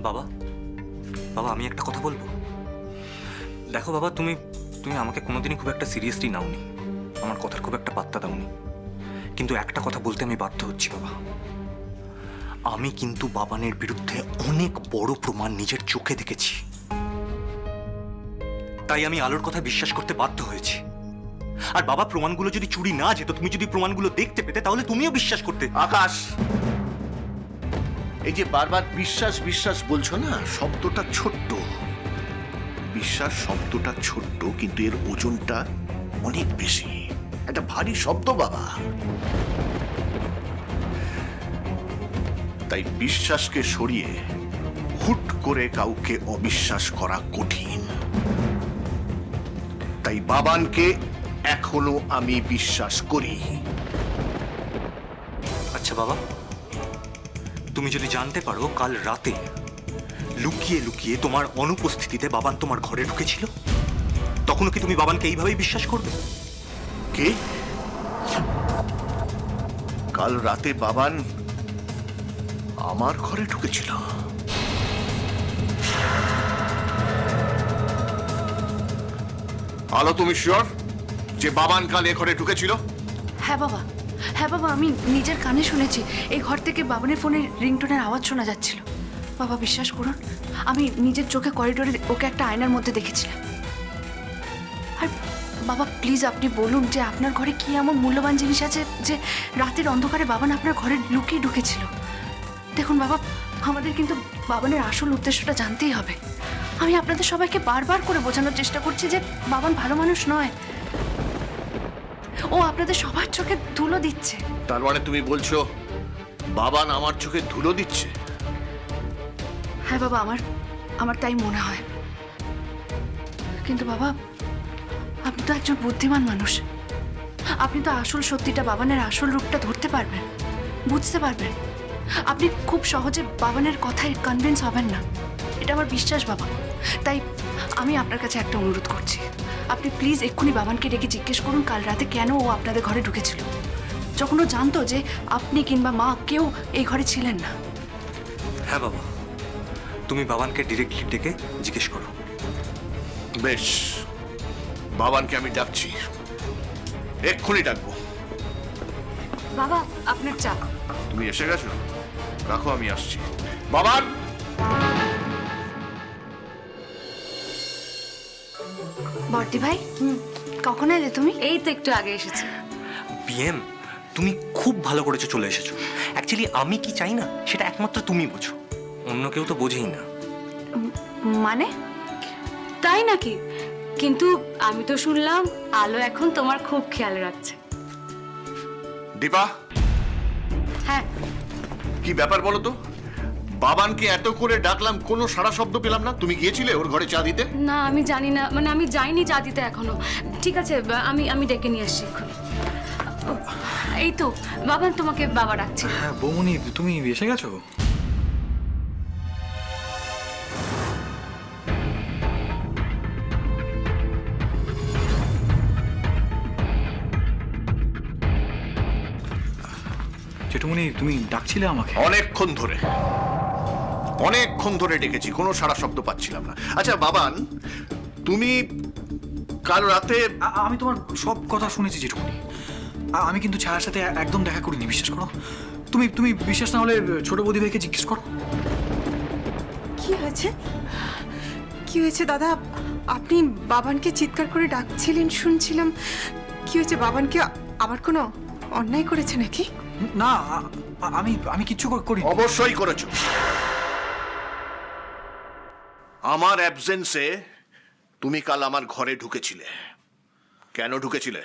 বাবা, বাবা আমি একটা কথা বলবো। দেখো বাবা, তুমি তুমি আমাকে কোনোদিনই খুব একটা সিরিয়াসলি নাওনি, আমার কথার খুব একটা পাত্তা দাওনি, কিন্তু একটা কথা বলতে আমি বাধ্য হচ্ছি বাবা। আমি কিন্তু বাবানের বিরুদ্ধে অনেক বড় প্রমাণ নিজের চোখে দেখেছি, তাই আমি আলোর কথা বিশ্বাস করতে বাধ্য হয়েছি। আর বাবা, প্রমাণগুলো যদি চুরি না যেত, তুমি যদি প্রমাণগুলো দেখতে পেতে, তাহলে তুমিও বিশ্বাস করতে। আকাশ, এই যে বারবার বিশ্বাস বিশ্বাস বলছো না, শব্দটা ছোট্ট। বিশ্বাস শব্দটা ছোট্ট, কিন্তু এর ওজনটা অনেক বেশি। একটা ভারী শব্দ বাবা। তাই বিশ্বাসকে সরিয়ে হুট করে কাউকে অবিশ্বাস করা কঠিন। তাই বাবানকে এখনো আমি বিশ্বাস করি। আচ্ছা বাবা, তুমি যদি জানতে পারো কাল রাতে লুকিয়ে লুকিয়ে তোমার অনুপস্থিতিতে বাবান তোমার ঘরে ঢুকেছিল, তখনও কি তুমি বাবানকে এইভাবেই বিশ্বাস করবে? কে? কাল রাতে বাবান আমার ঘরে ঢুকেছিল? আলো, তুমি শিওর যে বাবান কাল এ ঘরে ঢুকেছিল? হ্যাঁ বাবা, হ্যাঁ বাবা, আমি নিজের কানে শুনেছি। এই ঘর থেকে বাবানের ফোনের রিংটোনের আওয়াজ শোনা যাচ্ছিল। বাবা বিশ্বাস করুন, আমি নিজের চোখে করিডোরে ওকে একটা আয়নার মধ্যে দেখেছিলাম। আর বাবা প্লিজ আপনি বলুন যে আপনার ঘরে কি এমন মূল্যবান জিনিস আছে যে রাতের অন্ধকারে বাবান আপনার ঘরে লুকিয়ে ঢুকেছিল। দেখুন বাবা, আমাদের কিন্তু বাবানের আসল উদ্দেশ্যটা জানতেই হবে। আমি আপনাদের সবাইকে বারবার করে বোঝানোর চেষ্টা করছি যে বাবান ভালো মানুষ নয়, ও আপনাদের সবার চোখে ধুলো দিচ্ছে। তার মানে তুমি বলছো বাবান আমার চোখে ধুলো দিচ্ছে? হ্যাঁ বাবা, আমার তাই মনে হয়। কিন্তু বাবা, আপনি তো একজন বুদ্ধিমান মানুষ, আপনি তো আসল সত্যিটা, বাবানের আসল রূপটা ধরতে পারবেন, বুঝতে পারবেন। আপনি খুব সহজে বাবানের কথায় কনভিন্স হবেন না, এটা আমার বিশ্বাস বাবা। তাই আমি আপনার কাছে একটা অনুরোধ করছি, আপনি প্লিজ এক্ষুনি বাবানকে ডেকে জিজ্ঞেস করুন কাল রাতে কেন ও আপনাদের ঘরে ঢুকেছিল, যখন ও জানতো যে আপনি কিংবা মা কেউ এই ঘরে ছিলেন না। হ্যাঁ বাবা, তুমি বাবানকে ডিরেক্টলি ডেকে জিজ্ঞেস করো। বেশ, বাবানকে আমি ডাকছি, এক্ষুনি ডাকবো। বাবা আপনার চা। তুমি এসে গেছো, রাখো আমি আসছি। বাবান! বর্দি ভাই, কখন এলে তুমি? এই তো একটু আগে এসেছি। বিএম, তুমি খুব ভালো করেছো চলে এসেছো। অ্যাকচুয়ালি আমি কি চাই না সেটা একমাত্র তুমি বোঝো, অন্য কেউ তো বোঝেই না। মানে? তাই নাকি? কিন্তু আমি তো শুনলাম আলো এখন তোমার খুব খেয়াল রাখছে। দীপা, হ্যাঁ, কি ব্যাপার বলো তো? বাবানকে এত করে ডাকলাম, কোনো সাড়া শব্দ পেলাম না। তুমি গিয়েছিলে ওর ঘরে চা দিতে? না আমি জানি না, মানে আমি যাইনি চা দিতে এখনো। ঠিক আছে, আমি ডেকে নিয়ে আসছি এখন। এই তো বাবা, তোমাকে বাবা ডাকছে। হ্যাঁ বৌমনি, তুমি এসে গেছো? জেঠুমনি, তুমি ডাকছিলে আমাকে? অনেকক্ষণ ধরে ডেকেছি, কোনো সাড়া শব্দ পাচ্ছিলাম না। আচ্ছা বাবান, তুমি কাল রাতে... আমি তোমার সব কথা শুনেছি জেঠুমনি। আমি কিন্তু ছায়ার সাথে একদম দেখা করিনি, বিশ্বাস করো। তুমি বিশ্বাস না হলে ছোট বৌদি ভাইকে জিজ্ঞেস করো। কি হয়েছে? কি হয়েছে দাদা? আপনি বাবানকে চিৎকার করে ডাকছিলেন শুনছিলাম। কি হয়েছে? বাবানকে আবার কোনো অন্যায় করেছে নাকি? না, আমি কিচ্ছু করি। অবশ্যই করেছো। আমার অ্যাবসেন্সে তুমি কাল আমার ঘরে ঢুকেছিলে। কেন ঢুকেছিলে?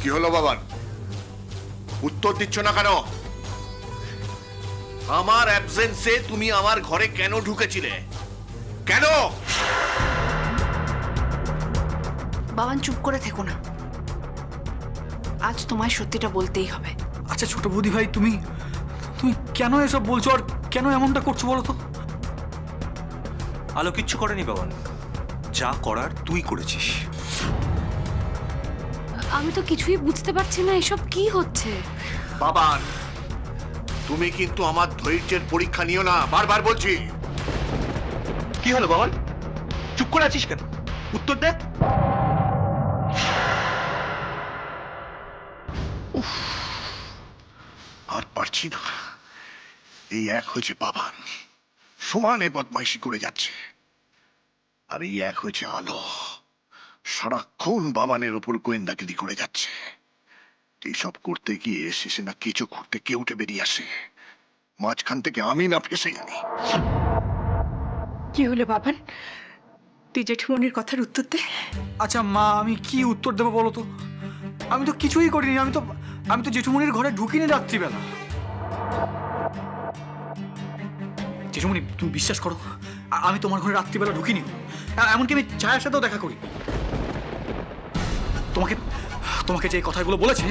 কি হলো বাবান, উত্তর দিচ্ছ না কেন? আমার অ্যাবসেন্সে তুমি আমার ঘরে কেন ঢুকেছিলে? কেন? বাবান চুপ করে থেকো না, আজ তোমায় সত্যিটা বলতেই হবে। আচ্ছা ছোট বৌদি ভাই, তুমি কেন এসব বলছো আর কেন এমনটা করছো বলো তো? আলো কিচ্ছু করেনি বাবান, যা করার তুই করেছিস। আমি তো কিছুই বুঝতে পারছি না এসব কি হচ্ছে। বাবান, তুমি কিন্তু আমার ধৈর্যের পরীক্ষা নিও না, বারবার বলছি। কি হলো বাবা, চুপ করে আছিস কেন? উত্তর দে। আর পারছি না। এই এক হয়েছে বাবান, সমানে বদমাইশি করে যাচ্ছে, আর এই এক হয়েছে আলো, সারাক্ষণ বাবানের ওপর গোয়েন্দাগিরি করে যাচ্ছে। এইসব করতে গিয়ে শেষে না কেঁচো খুঁড়তে কে উঠে বেরিয়ে আসে, মাঝখান থেকে আমি না ফেসে জানি। কি হলো বাবান? তুই জেঠুমনির কথার উত্তর দে। আচ্ছা মা, আমি কি উত্তর দেবো বলো তো? আমি তো কিছুই করিনি। আমি তো জেঠুমনির ঘরে ঢুকিনি রাত্রিবেলা। জেঠুমনি, তুমি বিশ্বাস করো, আমি তোমার ঘরে রাত্রিবেলা ঢুকিনি। এমনকি আমি ছায়ার সাথেও দেখা করি। তোমাকে যে কথাগুলো বলেছে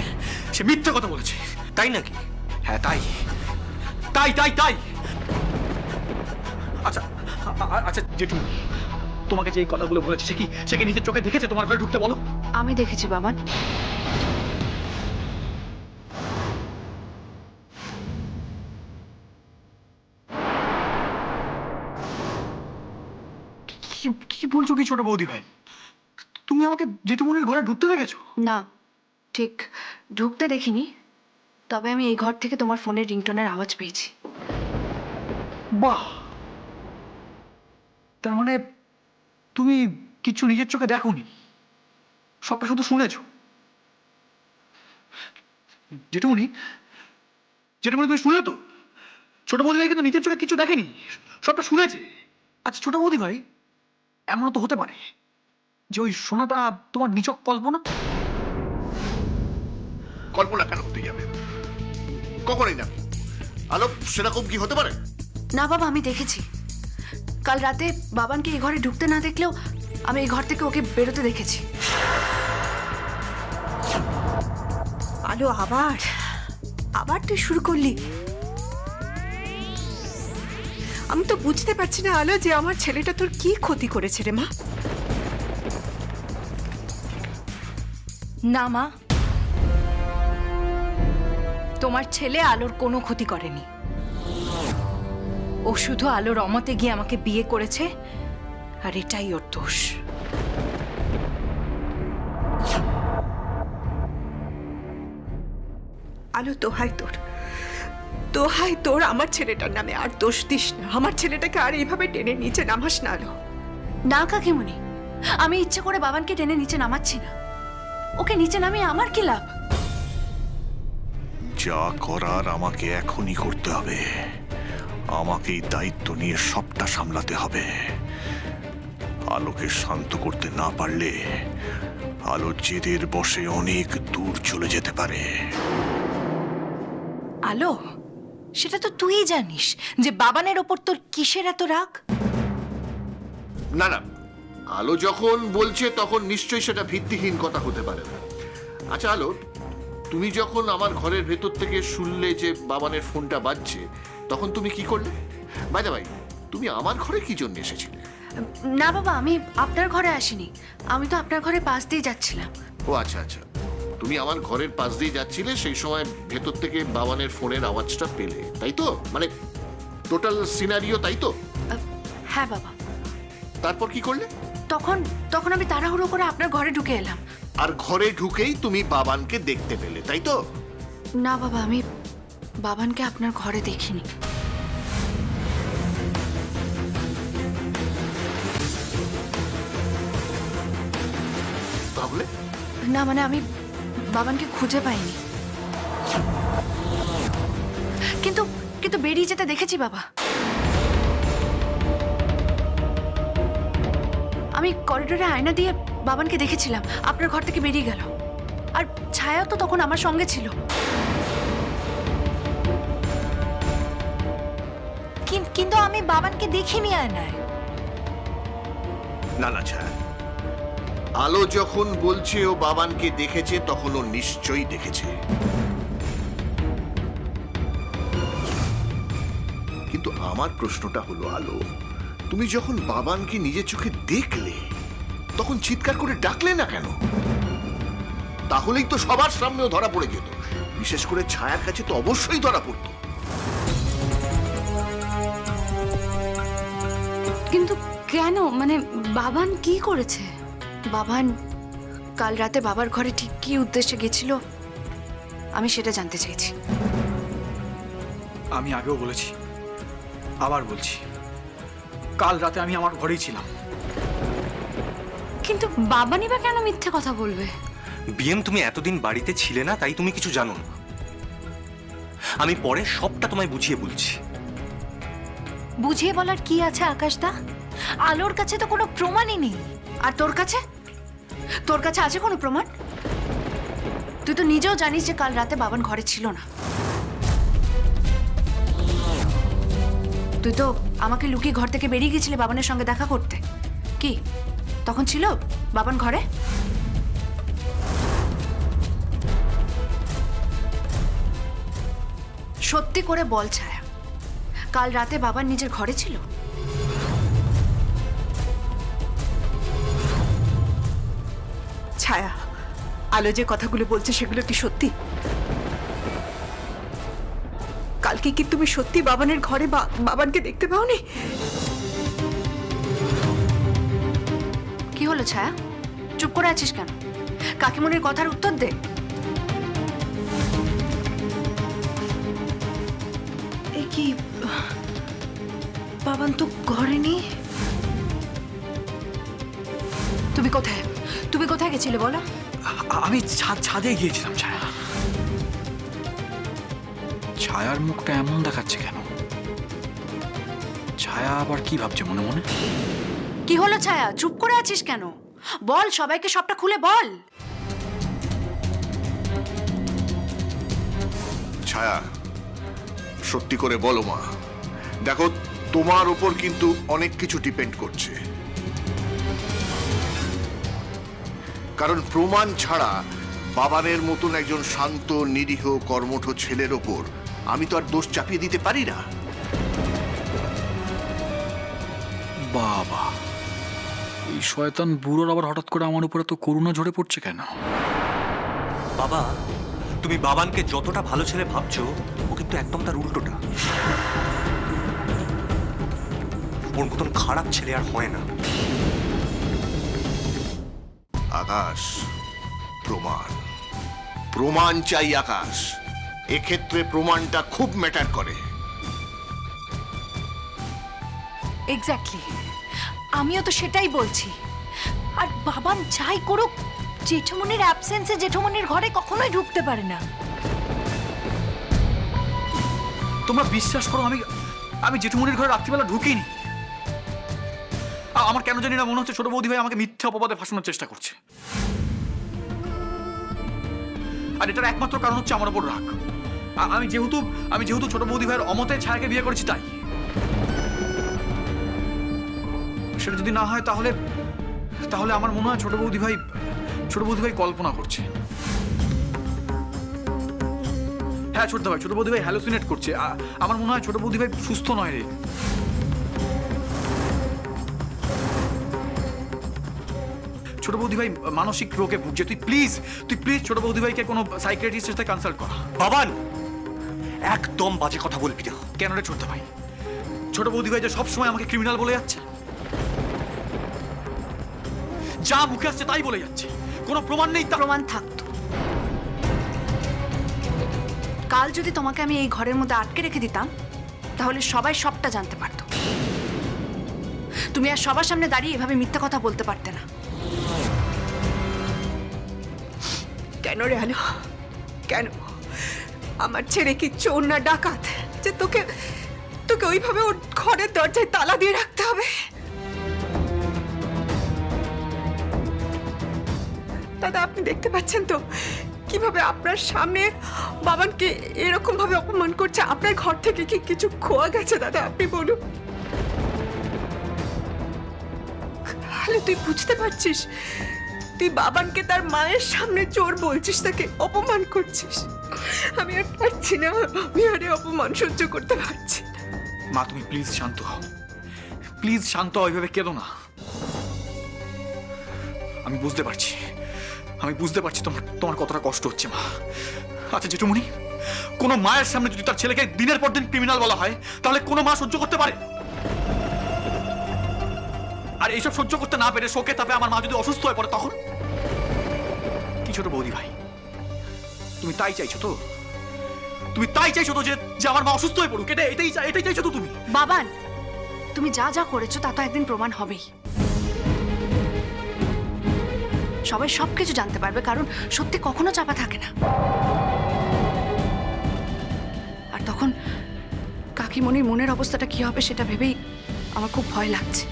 সে মিথ্যে কথা বলেছে। তাই নাকি? হ্যাঁ, তাই তাই তাই তাই আচ্ছা আচ্ছা জেঠুমনি, তোমাকে যে এই কথাগুলো বলেছে সে কি নিজের চোখে দেখেছে তোমার ঘরে ঢুকতে? বলো। আমি দেখেছি বাবান। কি বলছো কি ছোট বৌদি ভাই? তুমি আমাকে জেঠুমনির ঘরে ঢুকতে দেখেছো? না, ঠিক ঢুকতে দেখিনি, তবে আমি এই ঘর থেকে তোমার ফোনের রিংটোনের আওয়াজ পেয়েছি। বাহ, তার মানে তুমি কিছু নিজের চোখে দেখোনি, সবটা শুধু শুনেছো। জেঠুমনি, তুমি শুনে তো? ছোট বৌদি ভাই কিন্তু নিজের চোখে কিছু দেখেনি, সবটা শুনেছে। আচ্ছা ছোট বৌদি ভাই, এমন তো হতে পারে যে ওই শোনাটা তোমার নিছক কল্পনা? কল্পনা কেন হতে যাবে? কখনোই না। আলো, সেরকম কি হতে পারে? না বাবা, আমি দেখেছি। কাল রাতে বাবানকে এই ঘরে ঢুকতে না দেখলেও আমি এই ঘর থেকে ওকে বেরোতে দেখেছি। আলো, আবার তুই শুরু করলি? আমি তো বুঝতে পারছি না আলো, যে আমার ছেলেটা তোর কি ক্ষতি করেছে রে মা? না মা, তোমার ছেলে আলোর কোনো ক্ষতি করেনি। ও শুধু আলোর অমতে গিয়ে আমাকে বিয়ে করেছে, আর এটাই ওর দোষ। আলো, দোহাই তোর আমার ছেলেটার নামে আর দোষ দিস না। আমার ছেলেটাকে আর এইভাবে টেনে নিচে নামাস না আলো। না কাকিমণি, আমি ইচ্ছে করে বাবানকে টেনে নিচে নামাচ্ছি না। ওকে নিচে নামিয়ে আমার কি লাভ? যা করার আমাকে এখনই করতে হবে। আমাকেই দায়িত্ব নিয়ে সবটা সামলাতে হবে। আলোকে শান্ত করতে না পারলে আলো জেদের বশে অনেক দূর চলে যেতে পারে। আলো, সেটা তো তুই জানিস যে বাবানের ওপর তোর কিসের এত রাগ। না না, আলো যখন বলছে তখন নিশ্চয়ই সেটা ভিত্তিহীন কথা হতে পারে না। আচ্ছা আলো, তুমি যখন আমার ঘরের ভেতর থেকে শুনলে যে বাবানের ফোনটা বাজছে, তখন তুমি কি করলে? বাইদা ভাই, তুমি আমার ঘরে কি জন্য এসেছিলে? না বাবা, আমি আপনার ঘরে আসিনি। আমি তো আপনার ঘরে পাশ দিয়ে যাচ্ছিলাম। ও আচ্ছা আচ্ছা, তুমি আমার ঘরের পাশ দিয়ে যাচ্ছিলে, সেই সময় ভেতর থেকে বাবানের ফোনের আওয়াজটা পেলে, তাই তো? মানে টোটাল সিনারিও তাই তো? হ্যাঁ বাবা। তারপর কি করলে? তখন আমি তাড়াহুড়ো করে আপনার ঘরে ঢুকে এলাম। আর ঘরে ঢুকেই তুমি বাবানকে দেখতে পেলে, তাই তো? না বাবা, আমি বাবানকে আপনার ঘরে দেখিনি। তাহলে? না মানে আমি বাবানকে খুঁজে পাইনি, কিন্তু বেরিয়ে যেতে দেখেছি বাবা। আমি করিডোরে আয়না দিয়ে বাবানকে দেখেছিলাম, আপনার ঘর থেকে বেরিয়ে গেল। আর ছায়া তো তখন আমার সঙ্গে ছিল। কিন্তু আমি বাবানকে দেখিনি আয়নায়। না না ছায়া, আলো যখন বলছে ও বাবানকে দেখেছে, তখন ও নিশ্চয়ই দেখেছে। কিন্তু আমার প্রশ্নটা হলো আলো, তুমি যখন বাবানকে নিজের চোখে দেখলে, তখন চিৎকার করে ডাকলে না কেন? তাহলেই তো সবার সামনেও ধরা পড়ে যেত। বিশেষ করে ছায়ার কাছে তো অবশ্যই ধরা পড়তো। কিন্তু কেন, মানে বাবান কি করেছে? বাবান কাল রাতে বাবার ঘরে ঠিক কী উদ্দেশ্যে গেছিল আমি সেটা জানতে চাইছি। আমি আগেও বলেছি, আবার বলছি, কাল রাতে আমি আমার ঘরেই ছিলাম। কিন্তু বাবানই বা কেন মিথ্যে কথা বলবে? বিএম, তুমি এতদিন বাড়িতে ছিলে না, তাই তুমি কিছু জানো না। আমি পরে সবটা তোমায় বুঝিয়ে বলছি। বুঝিয়ে বলার কি আছে আকাশদা? আলোর কাছে তো কোনো প্রমাণই নেই। আর তোর কাছে? তোর কাছে আছে কোনো প্রমাণ? তুই তো নিজেও জানিস যে কাল রাতে বাবান ঘরে ছিল না। তুই তো আমাকে লুকিয়ে ঘর থেকে বেরিয়ে গেছিলি বাবানের সঙ্গে দেখা করতে। কি তখন ছিল বাবান ঘরে? সত্যি করে বল ছায়া, কাল রাতে বাবান নিজের ঘরে ছিল? ছায়া, আলো যে কথাগুলো বলছে সেগুলো কি সত্যি? কালকে কি তুমি সত্যি বাবানের ঘরে বাবানকে দেখতে পাওনি? কি হলো ছায়া, চুপ করে আছিস কেন? কাকিমণির কথার উত্তর দে। এ কি, বাবান তো ঘরে নেই। তুমি কোথায়, তুমি কোথায় গেছিলে বলো? আমি ছাদে গিয়েছিলাম। ছায়া, ছায়ার মুখটা এমন দেখাচ্ছে কেন? ছায়া আবার কি ভাবছে মনে মনে? কি হলো ছায়া, চুপ করে আছিস কেন? বল, সবাইকে সবটা খুলে বল। ছায়া, সত্যি করে বলো মা। দেখো, তোমার উপর কিন্তু অনেক কিছু ডিপেন্ড করছে। কারণ প্রমাণ ছাড়া বাবানের মতন একজন শান্ত, নিরীহ, কর্মঠ ছেলের ওপর আমি তো আর দোষ চাপিয়ে দিতে পারি না। বাবা, এই শয়তান বুড়োর আবার হঠাৎ করে আমার উপরে তো করুণা ঝরে পড়ছে কেন? বাবা, তুমি বাবানকে যতটা ভালো ছেলে ভাবছো, ও কিন্তু একদম তার উল্টোটা। ওর মতন খারাপ ছেলে আর হয় না। আকাশ, প্রমাণ, প্রমাণ চাই আকাশ। এক্ষেত্রে প্রমাণটা খুব ম্যাটার করে। এক্স্যাক্টলি, আমিও তো সেটাই বলছি। আর বাবান যাই করুক, জেঠুমনির অ্যাবসেন্সে জেঠুমনির ঘরে কখনোই ঢুকতে পারে না। তোমরা বিশ্বাস করো, আমি জেঠুমনির ঘরে রাত্রিবেলা ঢুকিনি। আমার কেন জানি না মনে হচ্ছে ছোট বৌদি ভাই আমাকে মিথ্যা অপবাদে ফাঁসানোর চেষ্টা করছে। আর এটার একমাত্র কারণ হচ্ছে আমার উপর রাগ। আমি যেহেতু ছোট বৌদি ভাইয়ের অমতে ছায়াকে বিয়ে করেছি, তাই। সেটা যদি না হয় তাহলে আমার মনে হয় ছোট বৌদি ভাই কল্পনা করছে। হ্যাঁ ছোট বৌদি ভাই হ্যালুসিনেট করছে। আমার মনে হয় ছোট বৌদি ভাই সুস্থ নয় রে। ছোট বৌদি ভাই মানসিক রোগে ভুগছে। তুই প্লিজ ছোট বৌদি ভাইকে কোনো সাইকিয়াট্রিস্টের সাথে কনসাল্ট কর। বাবান, একদম বাজে কথা বলবি না। কেন রে ছোট ভাই? ছোট বৌদি ভাই যে সবসময় আমাকে ক্রিমিনাল বলে যাচ্ছে, যা মুখে আসছে তাই বলে যাচ্ছে, কোনো প্রমাণ নেই। প্রমাণ থাকতো, কাল যদি তোমাকে আমি এই ঘরের মধ্যে আটকে রেখে দিতাম, তাহলে সবাই সবটা জানতে পারতো। তুমি আর সবার সামনে দাঁড়িয়ে এভাবে মিথ্যা কথা বলতে পারতে না। কেন রে আলো, কেন? আমার ছেলে কি চোর না ডাকাত যে তোকে ওইভাবে ওর ঘরের দরজায় তালা দিয়ে রাখতে হবে? দাদা, আপনি দেখতে পাচ্ছেন তো কিভাবে আপনার সামনে বাবানকে এরকম ভাবে অপমান করছে? আপনার ঘর থেকে কি কিছু খোয়া গেছে দাদা? আপনি বলুন। তাহলে তুই বুঝতে পারছিস, তুই বাবানকে তার মায়ের সামনে চোর বলছিস, তাকে অপমান করছিস। আমি আর পারছি না, আমি আর এই অপমান সহ্য করতে পারছি না। মা, তুমি প্লিজ শান্ত হও, ওইভাবে কেঁদো না। আমি বুঝতে পারছি আমি বুঝতে পারছি তোমার তোমার কতটা কষ্ট হচ্ছে মা। আচ্ছা জেঠুমণি, কোনো মায়ের সামনে যদি তার ছেলেকে দিনের পর দিন ক্রিমিনাল বলা হয়, তাহলে কোনো মা সহ্য করতে পারে? আর এইসব সহ্য করতে না পেরে শোকে তাপে আমার মা যদি অসুস্থ হয়ে পড়ে, তখন কি? ছোট বৌদি ভাই, তুমি তাই চাইছো তো? তুমি তাই চাইছো তো যে আমার মা অসুস্থ হয়ে পড়ুক? এটাই চাইছো তো তুমি? বাবান, তুমি যা যা করেছো তা তো একদিন প্রমাণ হবেই। সবাই সবকিছু জানতে পারবে, কারণ সত্যি কখনো চাপা থাকে না। আর তখন কাকিমণির মনের অবস্থাটা কি হবে সেটা ভেবেই আমার খুব ভয় লাগছে।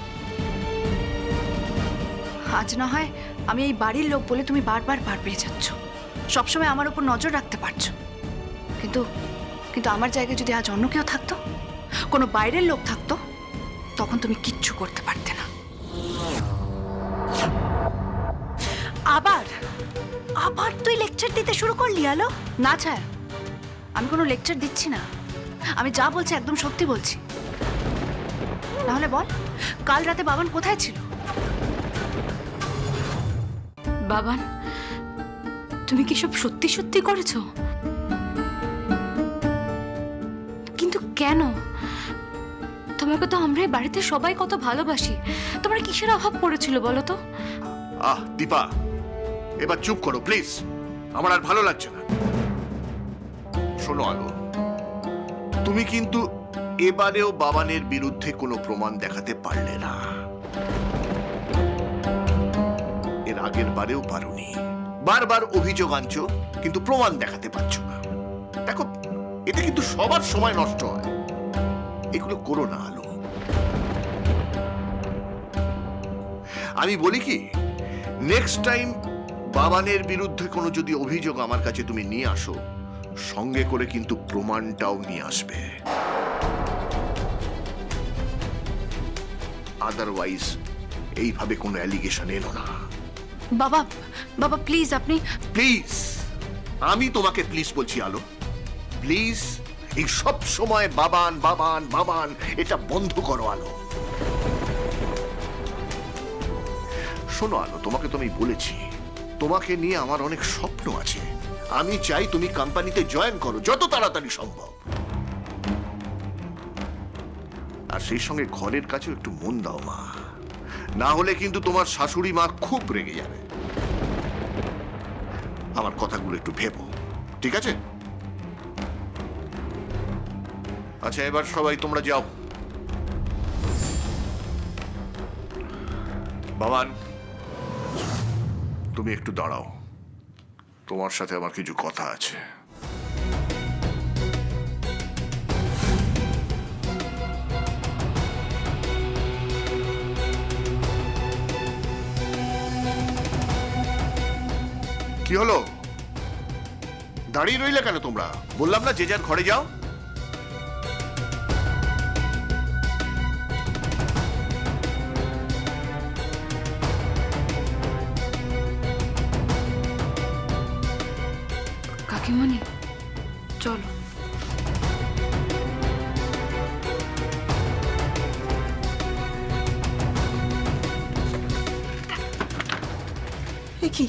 আজ না হয় আমি এই বাড়ির লোক বলে তুমি বারবার পার পেয়ে যাচ্ছ, সবসময় আমার উপর নজর রাখতে পারছো, কিন্তু কিন্তু আমার জায়গায় যদি আজ অন্য কেউ থাকতো, কোনো বাইরের লোক থাকতো, তখন তুমি কিচ্ছু করতে পারতে না। আবার আবার তুই লেকচার দিতে শুরু করলি আলো? না ছায়া, আমি কোনো লেকচার দিচ্ছি না, আমি যা বলছি একদম সত্যি বলছি। তাহলে বল, কাল রাতে বাবান কোথায় ছিল? বাবান, তুমি কি সব সত্যি সত্যি করেছো? কিন্তু কেন? তোমাকে তো আমরা এই বাড়িতে সবাই কত ভালোবাসি, তোমার কিসের অভাব পড়েছিল বলো তো? দীপা, এবার চুপ করো প্লিজ, আমার আর ভালো লাগছে না। শোনো আলো, তুমি কিন্তু এবারেও বাবানের বিরুদ্ধে কোনো প্রমাণ দেখাতে পারলে না। এর আগের বারেও পারোনি, বারবার অভিযোগ আনছো কিন্তু প্রমাণ দেখাতে পারছো না। দেখো, এতে কিন্তু সবার সময় নষ্ট হয়, এগুলো করো না আলো। আমি বলি কি, নেক্সট টাইম বাবানের বিরুদ্ধে কোনো যদি অভিযোগ আমার কাছে তুমি নিয়ে আসো, সঙ্গে করে কিন্তু প্রমাণটাও নিয়ে আসবে। আদারওয়াইজ এইভাবে কোনো অ্যালিগেশন এলো না। বাবা, বাবা প্লিজ, আপনি প্লিজ, আমি তোমাকে প্লিজ বলছি আলো, প্লিজ এই সব সময় বাবান বাবান বাবান এটা বন্ধ করো আলো। শোনো আলো, তোমাকে তো আমি বলেছি, তোমাকে নিয়ে আমার অনেক স্বপ্ন আছে। আমি চাই তুমি কোম্পানিতে জয়েন করো যত তাড়াতাড়ি সম্ভব। আর সেই সঙ্গে ঘরের কাছেও একটু মন দাও মা, না হলে কিন্তু তোমার শাশুড়ি মা খুব রেগে যাবে। আমার কথাগুলো একটু ভেবো, ঠিক আছে? আচ্ছা, এবার সবাই তোমরা যাও। বাবান, তুমি একটু দাঁড়াও, তোমার সাথে আমার কিছু কথা আছে। কি হলো? দাঁড়িয়ে রইলে কেন তোমরা? বললাম না যে যার ঘরে যাও। কাকিমণি, চলো। এ কি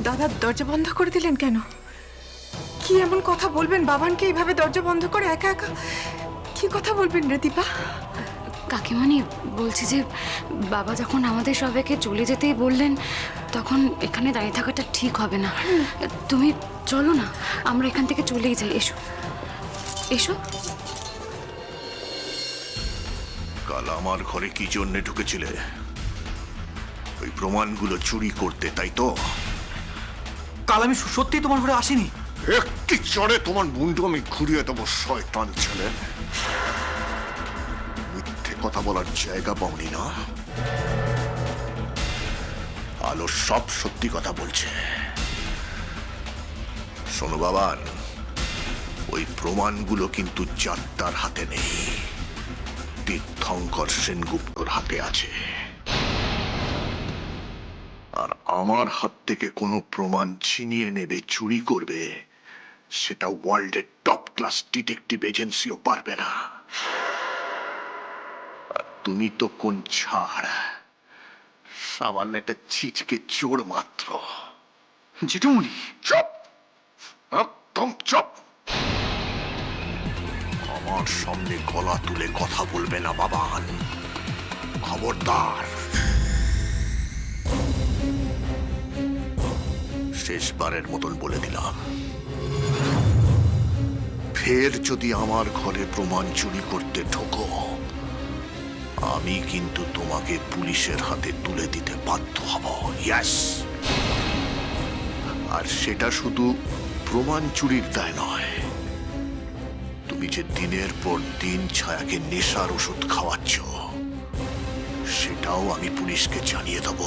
দাদা, দরজা বন্ধ করে দিলেন কেন? কি এমন কথা বলবেন বাবানকে এইভাবে দরজা বন্ধ করে একা একা? কি কথা বলবেন রে দীপা? কাকিমণি, বলছি যে বাবা যখন আমাদের সবাইকে চলে যেতেই বললেন, তখন এখানে দাঁড়িয়ে থাকাটা ঠিক হবে না। তুমি চলো না, আমরা এখান থেকে চলেই যাই। এসো এসো। কাল আমার ঘরে কি জন্যে ঢুকেছিলে? ওই প্রমাণগুলো চুরি করতে, তাই তো? কাল আমি সত্যি তোমার ঘরে আসিনি। একটি চড়ে তোমার মুন্ডু আমি ঘুরিয়ে দেবো শয়তান ছেলে। মিথ্যে কথা বলার জায়গা পাওনি না? আলো সব সত্যি কথা বলছে। শোনো বাবান, ওই প্রমাণগুলো কিন্তু যাত্রার হাতে নেই, তীর্থঙ্কর সেনগুপ্তর হাতে আছে। আর আমার হাত থেকে কোনো প্রমাণ ছিনিয়ে নেবে, চুরি করবে, সেটা ওয়ার্ল্ডের টপ ক্লাস ডিটেকটিভ এজেন্সিও পারবে না। আর তুমি তো কোন ছাড়, সামান্য একটা ছিচকে চোর মাত্র। জেঠুমনি চুপ, একদম চুপ। আমার সামনে গলা তুলে কথা বলবে না বাবান, খবরদার। শেষবারের মতন বলে দিলাম, ফের যদি আমার ঘরে প্রমাণ চুরি করতে ঢোকো, আমি কিন্তু তোমাকে পুলিশের হাতে তুলে দিতে বাধ্য হব। ইয়াস। আর সেটা শুধু প্রমাণ চুরির দায় নয়, তুমি যে দিনের পর দিন ছায়াকে নেশার ওষুধ খাওয়াচ্ছ, সেটাও আমি পুলিশকে জানিয়ে দেব।